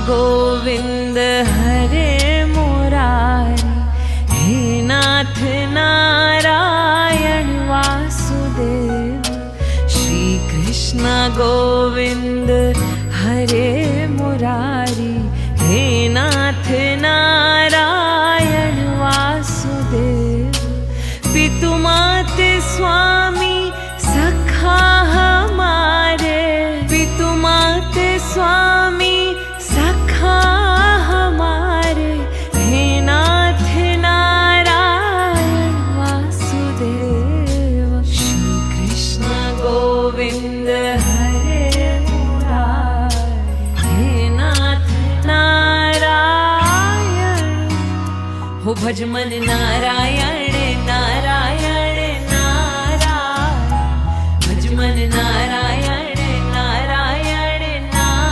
गोविंद हरे मुरारी, हे नाथ नारायण वासुदेव। श्री कृष्ण गोविंद हरे मुरारी, हे नाथ नारायण वासुदेव। पितु माते स्वामी सखा हमारे, पितु माते स्वामी सखा हमारे, हे नाथ नारायण वासुदेव। श्री कृष्ण गोविंद हरे मुरारी, हे नाथ नारायण। हो भज मन नारायण